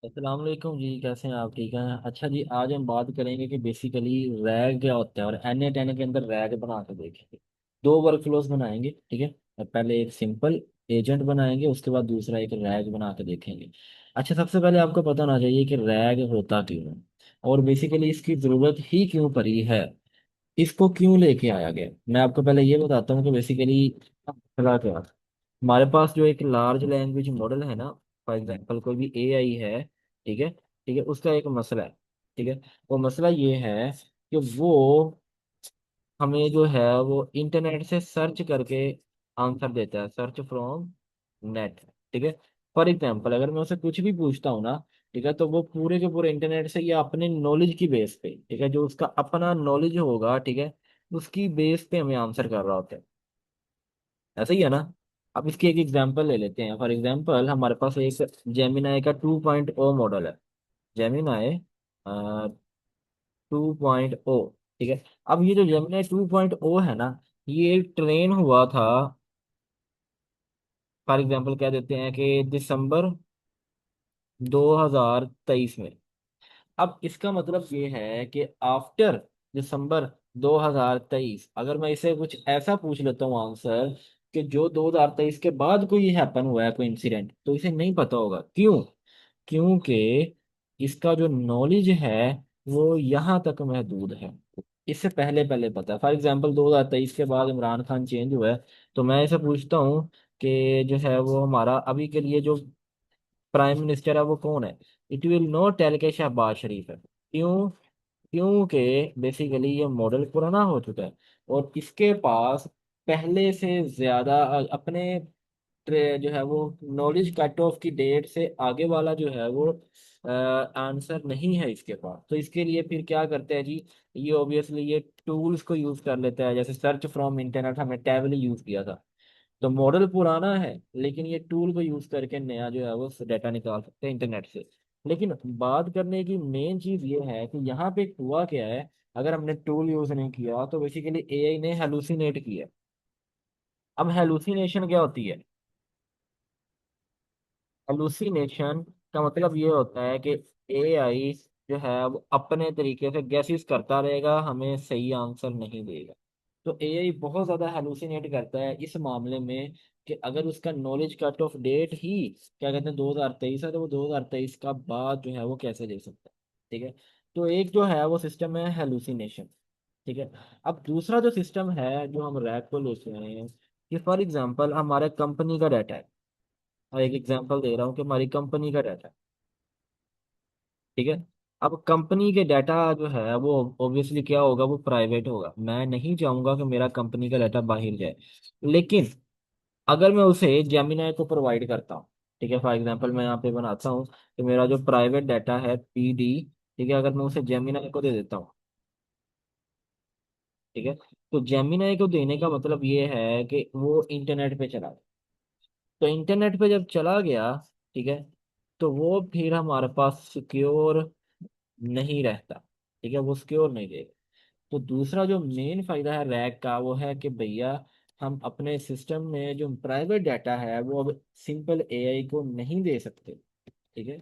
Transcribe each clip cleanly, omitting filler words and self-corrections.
अस्सलाम वालेकुम जी, कैसे हैं आप? ठीक हैं? अच्छा जी, आज हम बात करेंगे कि बेसिकली रैग क्या होता है और एन ए टेन के अंदर रैग बना के देखेंगे। दो वर्क फ्लोज बनाएंगे, ठीक है। पहले एक सिंपल एजेंट बनाएंगे, उसके बाद दूसरा एक रैग बना के देखेंगे। अच्छा, सबसे पहले आपको पता होना चाहिए कि रैग होता क्यों है और बेसिकली इसकी ज़रूरत ही क्यों पड़ी है, इसको क्यों लेके आया गया। मैं आपको पहले ये बताता हूँ कि बेसिकली चला क्या। हमारे पास जो एक लार्ज लैंग्वेज मॉडल है ना, फॉर एग्जांपल कोई भी एआई है, ठीक है, ठीक है, उसका एक मसला है, ठीक है। वो मसला ये है कि वो हमें जो है वो इंटरनेट से सर्च करके आंसर देता है, सर्च फ्रॉम नेट, ठीक है। फॉर एग्जांपल अगर मैं उसे कुछ भी पूछता हूँ ना, ठीक है, तो वो पूरे के पूरे इंटरनेट से या अपने नॉलेज की बेस पे, ठीक है, जो उसका अपना नॉलेज होगा, ठीक है, उसकी बेस पे हमें आंसर कर रहा होता है। ऐसा ही है ना। अब इसकी एक एग्जांपल ले लेते हैं। फॉर एग्जांपल हमारे पास एक जेमिनाई का 2.0 मॉडल है। जेमिनाई 2.0, ठीक है। अब ये जो जेमिनाई 2.0 है ना, ये ट्रेन हुआ था, फॉर एग्जांपल कह देते हैं कि दिसंबर 2023 में। अब इसका मतलब ये है कि आफ्टर दिसंबर 2023 अगर मैं इसे कुछ ऐसा पूछ लेता हूँ आंसर कि जो 2023 के बाद कोई हैपन हुआ है, कोई इंसिडेंट, तो इसे नहीं पता होगा। क्यों? क्योंकि इसका जो नॉलेज है वो यहाँ तक महदूद है। इससे पहले पहले पता है। फॉर एग्जाम्पल 2023 के बाद इमरान खान चेंज हुआ है, तो मैं इसे पूछता हूँ कि जो है वो हमारा अभी के लिए जो प्राइम मिनिस्टर है वो कौन है, इट विल नॉट टेल के शहबाज शरीफ है। क्यों? क्योंकि बेसिकली ये मॉडल पुराना हो चुका है और इसके पास पहले से ज्यादा अपने जो है वो नॉलेज कट ऑफ की डेट से आगे वाला जो है वो आंसर नहीं है इसके पास। तो इसके लिए फिर क्या करते हैं जी, ये ऑब्वियसली ये टूल्स को यूज कर लेता है। जैसे सर्च फ्रॉम इंटरनेट हमने टैबली यूज किया था, तो मॉडल पुराना है लेकिन ये टूल को यूज करके नया जो है वो डाटा निकाल सकते हैं इंटरनेट से। लेकिन बात करने की मेन चीज ये है कि यहाँ पे हुआ क्या है। अगर हमने टूल यूज नहीं किया तो बेसिकली एआई ने हेलुसिनेट किया। अब हेलुसिनेशन क्या होती है? हेलुसिनेशन का मतलब ये होता है कि एआई जो है वो अपने तरीके से गैसेस करता रहेगा, हमें सही आंसर नहीं देगा। तो एआई बहुत ज्यादा हेलुसिनेट करता है इस मामले में कि अगर उसका नॉलेज कट ऑफ डेट ही क्या कहते हैं 2023 है, तो वो 2023 का बाद जो है वो कैसे दे सकता है, ठीक है। तो एक जो है वो सिस्टम है हेलुसिनेशन, ठीक है। अब दूसरा जो सिस्टम है जो हम रैक को लेते हैं कि फॉर एग्जांपल हमारे कंपनी का डाटा है, और एक एग्जांपल दे रहा हूँ कि हमारी कंपनी का डाटा है, ठीक है। अब कंपनी के डाटा जो है वो ऑब्वियसली क्या होगा, वो प्राइवेट होगा। मैं नहीं चाहूंगा कि मेरा कंपनी का डाटा बाहर जाए। लेकिन अगर मैं उसे जेमिनाई को प्रोवाइड करता हूँ, ठीक है, फॉर एग्जांपल मैं यहाँ पे बनाता हूँ कि मेरा जो प्राइवेट डाटा है पीडी, ठीक है, अगर मैं उसे जेमिनाई को दे देता हूँ, ठीक है, तो जेमिनाई को देने का मतलब ये है कि वो इंटरनेट पे चला। तो इंटरनेट पे जब चला गया, ठीक है, तो वो फिर हमारे पास सिक्योर नहीं रहता, ठीक है, वो सिक्योर नहीं रहेगा। तो दूसरा जो मेन फायदा है रैक का वो है कि भैया हम अपने सिस्टम में जो प्राइवेट डाटा है वो अब सिंपल एआई को नहीं दे सकते, ठीक है।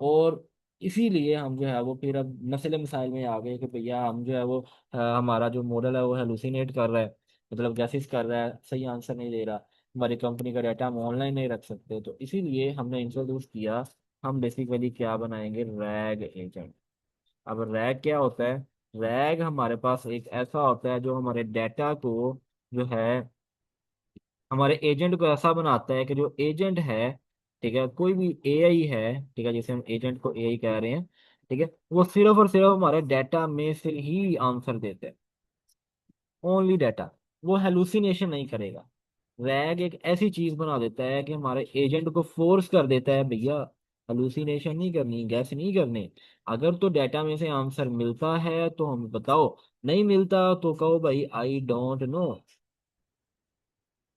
और इसीलिए हम जो है वो फिर अब मसले मसाइल में आ गए कि भैया हम जो है वो हमारा जो मॉडल है वो हेलुसिनेट कर रहा है, मतलब गैसेस कर रहा है, सही आंसर नहीं दे रहा। हमारी कंपनी का डाटा हम ऑनलाइन नहीं रख सकते, तो इसीलिए हमने इंट्रोड्यूस किया। हम बेसिकली क्या बनाएंगे, रैग एजेंट। अब रैग क्या होता है? रैग हमारे पास एक ऐसा होता है जो हमारे डाटा को जो है हमारे एजेंट को ऐसा बनाता है कि जो एजेंट है, ठीक है, कोई भी एआई है, ठीक है, जैसे हम एजेंट को एआई कह रहे हैं, ठीक है, वो सिर्फ और सिर्फ हमारे डाटा में से ही आंसर देते हैं। ओनली डाटा, वो हेलुसिनेशन नहीं करेगा। रैग एक ऐसी चीज बना देता है कि हमारे एजेंट को फोर्स कर देता है, भैया हेलुसिनेशन नहीं करनी, गैस नहीं करने। अगर तो डाटा में से आंसर मिलता है तो हमें बताओ, नहीं मिलता तो कहो भाई आई डोंट नो,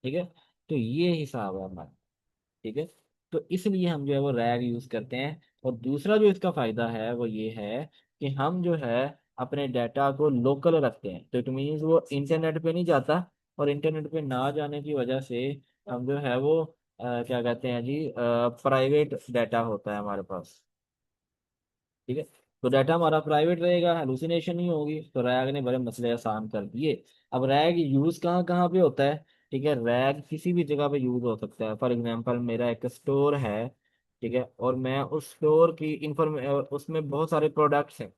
ठीक है। तो ये हिसाब है हमारा, ठीक है। तो इसलिए हम जो है वो रैग यूज करते हैं। और दूसरा जो इसका फायदा है वो ये है कि हम जो है अपने डाटा को लोकल रखते हैं, तो इट मीन्स वो इंटरनेट पे नहीं जाता। और इंटरनेट पे ना जाने की वजह से हम जो है वो क्या कहते हैं जी, प्राइवेट डाटा होता है हमारे पास। ठीक है। तो डाटा हमारा प्राइवेट रहेगा, हेलुसिनेशन नहीं होगी, तो रैग ने बड़े मसले आसान कर दिए। अब रैग यूज कहाँ कहाँ पे होता है? ठीक है, रैग किसी भी जगह पे यूज हो सकता है। फॉर एग्जांपल मेरा एक स्टोर है, ठीक है, और मैं उस स्टोर की इंफॉर्मे उसमें बहुत सारे प्रोडक्ट्स हैं,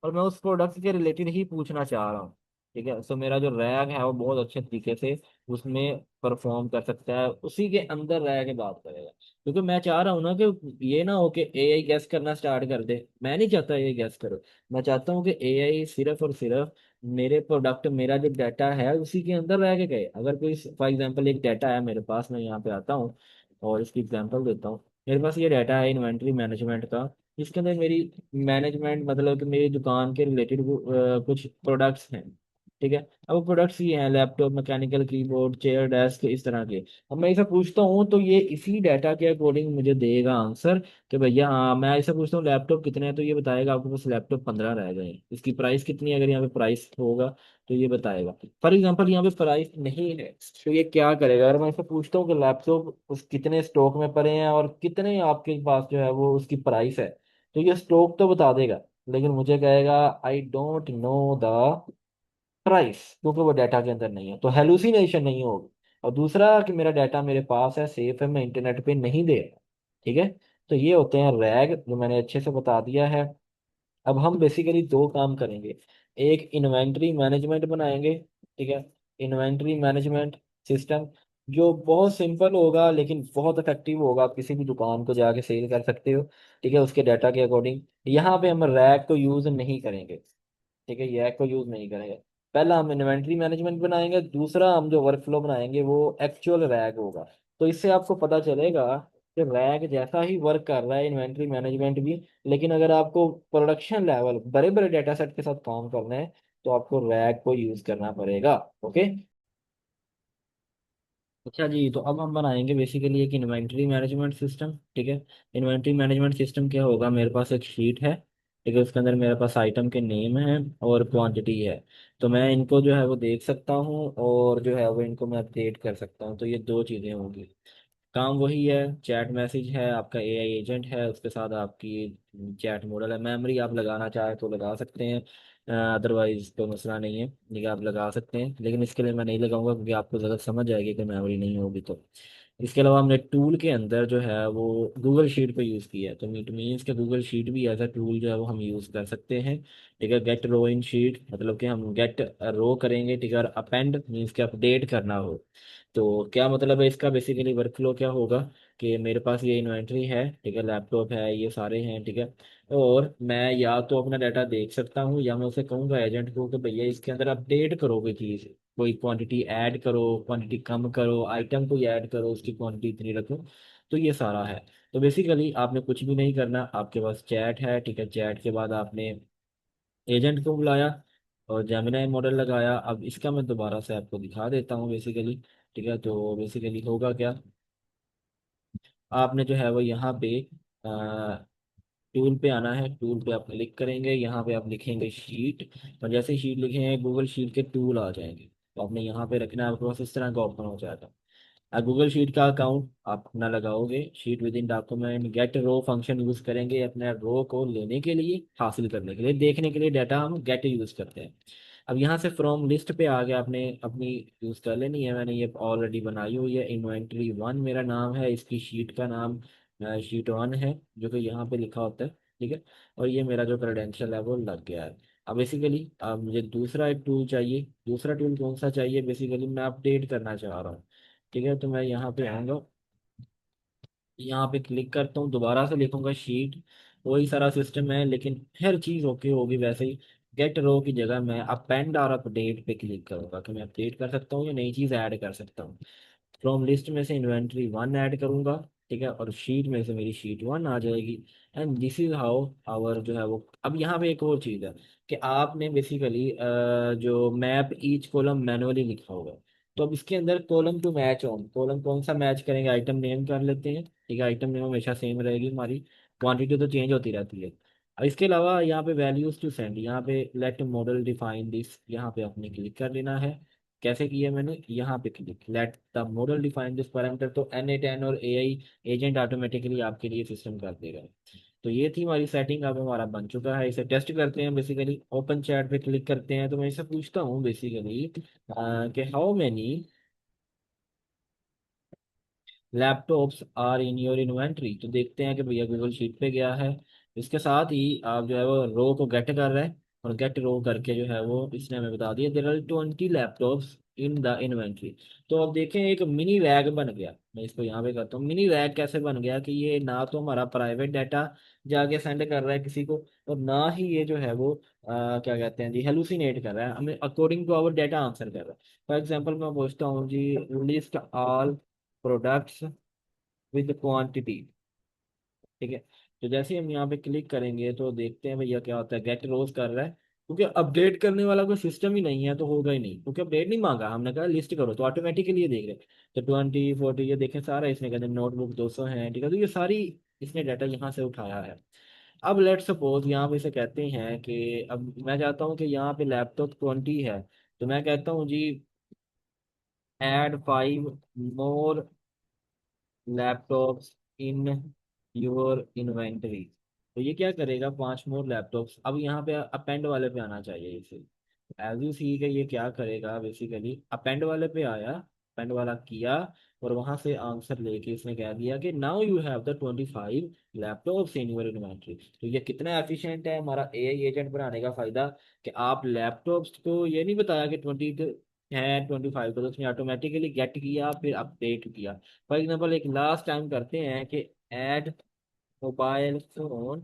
और मैं उस प्रोडक्ट के रिलेटेड ही पूछना चाह रहा हूँ। ठीक है, सो मेरा जो रैग है वो बहुत अच्छे तरीके से उसमें परफॉर्म कर सकता है, उसी के अंदर रह के बात करेगा। क्योंकि मैं चाह रहा हूँ ना कि ये ना हो कि एआई गैस करना स्टार्ट कर दे, मैं नहीं चाहता ये गैस करो। मैं चाहता हूँ कि एआई सिर्फ और सिर्फ मेरे प्रोडक्ट, मेरा जो डाटा है उसी के अंदर रह के गए। अगर कोई फॉर एग्जाम्पल एक डाटा है मेरे पास, मैं यहाँ पे आता हूँ और इसकी एग्जाम्पल देता हूँ। मेरे पास ये डाटा है इन्वेंट्री मैनेजमेंट का, इसके अंदर मेरी मैनेजमेंट मतलब कि मेरी दुकान के रिलेटेड कुछ प्रोडक्ट्स हैं। ठीक है, अब वो प्रोडक्ट्स ये हैं laptop, mechanical keyboard, chair, desk, इस तरह के। अब मैं इसे पूछता हूँ तो ये इसी डाटा के अकॉर्डिंग मुझे देगा आंसर कि भैया हाँ, मैं ऐसा पूछता हूँ लैपटॉप कितने हैं, तो ये बताएगा आपके पास लैपटॉप 15 रह गए हैं। इसकी प्राइस कितनी है, अगर यहाँ पे प्राइस होगा तो ये बताएगा। फॉर एग्जाम्पल यहाँ पे प्राइस नहीं है, तो ये क्या करेगा? अगर मैं इसे पूछता हूँ कि लैपटॉप उस कितने स्टॉक में पड़े हैं और कितने आपके पास जो है वो उसकी प्राइस है, तो ये स्टॉक तो बता देगा, लेकिन मुझे कहेगा I don't know the price, क्योंकि वो डाटा के अंदर नहीं है, तो हेलुसिनेशन नहीं होगी। और दूसरा कि मेरा डाटा मेरे पास है, सेफ है, मैं इंटरनेट पे नहीं दे रहा। ठीक है, तो ये होते हैं रैग, जो मैंने अच्छे से बता दिया है। अब हम बेसिकली दो काम करेंगे। एक इन्वेंट्री मैनेजमेंट बनाएंगे, ठीक है, इन्वेंट्री मैनेजमेंट सिस्टम, जो बहुत सिंपल होगा लेकिन बहुत इफेक्टिव होगा। आप किसी भी दुकान को जाके सेल कर सकते हो, ठीक है, उसके डाटा के अकॉर्डिंग। यहाँ पे हम रैक को यूज नहीं करेंगे, ठीक है, ये को यूज नहीं करेंगे। पहला हम इन्वेंट्री मैनेजमेंट बनाएंगे, दूसरा हम जो वर्क फ्लो बनाएंगे वो एक्चुअल रैग होगा। तो इससे आपको पता चलेगा कि रैग जैसा ही वर्क कर रहा है इन्वेंट्री मैनेजमेंट भी। लेकिन अगर आपको प्रोडक्शन लेवल बड़े बड़े डेटा सेट के साथ काम करना है तो आपको रैग को यूज करना पड़ेगा। ओके। अच्छा जी, तो अब हम बनाएंगे बेसिकली एक इन्वेंट्री मैनेजमेंट सिस्टम। ठीक है, इन्वेंट्री मैनेजमेंट सिस्टम क्या होगा? मेरे पास एक शीट है, ठीक है, उसके अंदर मेरे पास आइटम के नेम है और क्वांटिटी है। तो मैं इनको जो है वो देख सकता हूँ और जो है वो इनको मैं अपडेट कर सकता हूँ। तो ये दो चीज़ें होंगी। काम वही है, चैट मैसेज है, आपका एआई एजेंट है, उसके साथ आपकी चैट मॉडल है। मेमोरी आप लगाना चाहे तो लगा सकते हैं, अदरवाइज कोई मसला नहीं है, ठीक है, आप लगा सकते हैं, लेकिन इसके लिए मैं नहीं लगाऊंगा क्योंकि आपको ज़्यादा समझ आएगी कि मेमोरी नहीं होगी तो। इसके अलावा हमने टूल के अंदर जो है वो गूगल शीट पे यूज़ किया है, तो इट मीन्स के गूगल शीट भी एज अ टूल जो है वो हम यूज़ कर सकते हैं। ठीक है, गेट रो इन शीट मतलब कि हम गेट रो करेंगे, ठीक है, और अपेंड मीन्स के अपडेट करना हो। तो क्या मतलब है इसका? बेसिकली वर्क फ्लो क्या होगा कि मेरे पास ये इन्वेंट्री है, ठीक है, लैपटॉप है, ये सारे हैं, ठीक है, और मैं या तो अपना डाटा देख सकता हूँ या मैं उसे कहूँगा एजेंट को कि भैया इसके अंदर अपडेट करो कोई चीज़, कोई क्वांटिटी ऐड करो, क्वांटिटी कम करो, आइटम को ऐड करो, उसकी क्वांटिटी इतनी रखो। तो ये सारा है। तो बेसिकली आपने कुछ भी नहीं करना, आपके पास चैट है, ठीक है, चैट के बाद आपने एजेंट को बुलाया और जेमिनाई मॉडल लगाया। अब इसका मैं दोबारा से आपको दिखा देता हूँ बेसिकली। ठीक है, तो बेसिकली होगा क्या, आपने जो है वो यहाँ पे टूल पे आना है, टूल पे आप क्लिक करेंगे, यहाँ पे आप लिखेंगे शीट, और जैसे ही शीट लिखेंगे गूगल शीट के टूल आ जाएंगे। तो आपने यहाँ पे रखना है, आपके पास इस तरह का ओपन हो जाएगा। गूगल शीट का अकाउंट आप अपना लगाओगे, sheet with in document get row function use करेंगे अपने रो को लेने के लिए, हासिल करने के लिए, देखने के लिए डाटा हम गेट यूज करते हैं। अब यहाँ से फ्रॉम लिस्ट पे आ गया, आपने अपनी यूज कर लेनी है, मैंने ये ऑलरेडी बनाई हुई है, इन्वेंट्री वन मेरा नाम है, इसकी शीट का नाम शीट वन है, जो कि यहाँ पे लिखा होता है। ठीक है, और ये मेरा जो क्रेडेंशियल है वो लग गया है। अब बेसिकली अब मुझे दूसरा एक टूल चाहिए। दूसरा टूल कौन सा चाहिए? बेसिकली मैं अपडेट करना चाह रहा हूँ। ठीक है, तो मैं यहाँ पे आऊँगा, यहाँ पे क्लिक करता हूँ, दोबारा से लिखूंगा शीट, वही सारा सिस्टम है लेकिन हर चीज़ ओके होगी वैसे ही। गेट रो की जगह मैं अपेंड और अपडेट पे क्लिक करूंगा कि मैं अपडेट कर सकता हूँ या नई चीज़ ऐड कर सकता हूँ। फ्रॉम लिस्ट में से इन्वेंट्री वन ऐड करूंगा, ठीक है, और शीट में से मेरी शीट वन आ जाएगी। And this is how our जो है वो। अब यहाँ पे एक और चीज़ है कि आपने बेसिकली जो मैप ईच कॉलम मैनुअली लिखा होगा, तो अब इसके अंदर column to match on, column कौन सा मैच करेंगे? आइटम नेम कर लेते हैं, ठीक है, आइटम नेम हमेशा सेम रहेगी हमारी, क्वांटिटी तो चेंज होती रहती है। अब इसके अलावा यहाँ पे वैल्यूज टू सेंड, यहाँ पे लेट मॉडल डिफाइन दिस, यहाँ पे आपने क्लिक कर लेना है। कैसे किया मैंने? यहाँ पे click let the model define this parameter, तो N8N और AI एजेंट ऑटोमेटिकली आपके लिए सिस्टम कर देगा। तो ये थी हमारी सेटिंग, अब हमारा बन चुका है। इसे टेस्ट करते हैं। बेसिकली ओपन चैट पे क्लिक करते हैं, तो मैं इसे पूछता हूँ बेसिकली कि how many laptops are in your inventory. तो देखते हैं कि भैया गूगल शीट पे गया है। इसके साथ ही आप जो है वो रो को गेट कर रहे हैं, और गेट रो करके जो है वो इसने हमें बता दिया there are 20 laptops in the inventory. तो अब देखें एक मिनी रैग बन गया। मैं इसको यहाँ पे करता हूँ। मिनी रैग कैसे बन गया कि ये ना तो हमारा प्राइवेट डाटा जाके सेंड कर रहा है किसी को, और ना ही ये जो है वो क्या कहते हैं जी हेलुसिनेट कर रहा है हमें, according to our data answer कर रहा है। फॉर एग्जाम्पल मैं पूछता हूँ जी list all products with quantity. ठीक है। तो जैसे ही हम यहाँ पे क्लिक करेंगे तो देखते हैं भैया क्या होता है, गेट रोज कर रहा है। क्योंकि अपडेट करने वाला कोई सिस्टम ही नहीं है तो होगा ही नहीं, क्योंकि अपडेट नहीं मांगा, हमने कहा लिस्ट करो तो ऑटोमेटिकली ये देख रहे हैं। तो 20 40 ये देखें सारा इसने कहते हैं, नोटबुक 200 है, ठीक है। तो ये सारी इसने डाटा यहाँ से उठाया है। अब लेट सपोज यहाँ पे इसे कहते हैं कि अब मैं चाहता हूँ कि यहाँ पे लैपटॉप 20 है, तो मैं कहता हूँ जी add 5 more laptops in your inventory. तो ये क्या करेगा, 5 मोर लैपटॉप्स। अब यहाँ पे अपेंड वाले पे आना चाहिए इसे। एज यू सी के ये क्या करेगा, बेसिकली अपेंड वाले पे आया, अपेंड वाला किया, और वहां से आंसर लेके इसने कह दिया कि now you have the 25 laptops in your inventory. तो ये कितना एफिशिएंट है हमारा एआई एजेंट बनाने का फायदा, कि आप लैपटॉप्स को ये नहीं बताया कि 20 है 25 को, तो उसने ऑटोमेटिकली गेट किया फिर अपडेट किया। फॉर एग्जाम्पल एक लास्ट टाइम करते हैं कि add mobile phone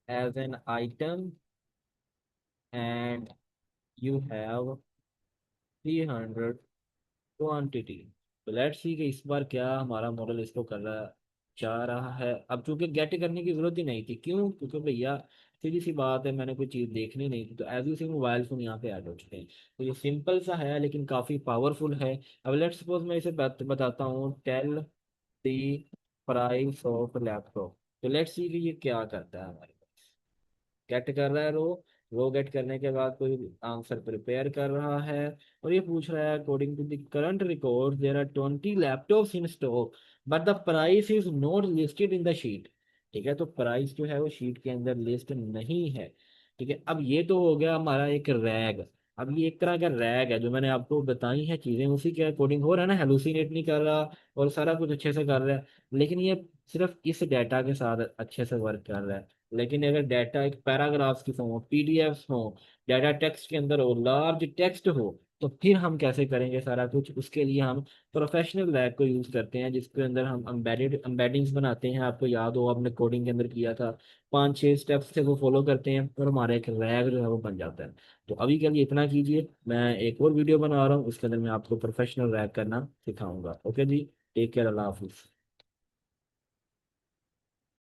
as an item and you have 300 quantity. तो लेट्स सी कि इस बार क्या हमारा मॉडल इसको कर रहा चाह रहा है। अब चूंकि गेट करने की जरूरत ही नहीं थी, क्यों, क्योंकि भैया सीधी सी बात है मैंने कोई चीज़ देखनी नहीं थी, तो as you see mobile phone यहाँ पे ऐड हो चुके हैं। तो ये सिंपल सा है लेकिन काफ़ी पावरफुल है। अब लेट्स सपोज मैं इसे बताता हूँ tell the price of laptop. तो लेट्स सी कि ये क्या करता है हमारे पास, गेट कर रहा है रो गेट करने के बाद कोई आंसर प्रिपेयर कर रहा है, और ये पूछ रहा है according to the current record there are 20 laptops in stock but the price is not listed in the sheet. ठीक है, तो प्राइस जो है वो शीट के अंदर लिस्ट नहीं है। ठीक है, अब ये तो हो गया हमारा एक रैग। अब ये एक तरह का रैग है, जो मैंने आपको बताई है चीजें उसी के अकॉर्डिंग हो रहा है ना, हेलुसिनेट नहीं कर रहा और सारा कुछ अच्छे से कर रहा है। लेकिन ये सिर्फ इस डाटा के साथ अच्छे से वर्क कर रहा है। लेकिन अगर डाटा एक पैराग्राफ्स की फॉर्म हो, पीडीएफ हो, डाटा टेक्स्ट के अंदर हो, लार्ज टेक्स्ट हो, तो फिर हम कैसे करेंगे सारा कुछ। उसके लिए हम प्रोफेशनल रैग को यूज करते हैं, जिसके अंदर हम एम्बेडिंग्स बनाते हैं। आपको याद हो आपने कोडिंग के अंदर किया था, 5 6 स्टेप्स से वो फॉलो करते हैं और हमारा एक रैग जो है वो बन जाता है। तो अभी के लिए इतना कीजिए, मैं एक और वीडियो बना रहा हूँ उसके अंदर मैं आपको प्रोफेशनल रैग करना सिखाऊंगा। ओके जी, टेक केयर, अल्लाह हाफिज।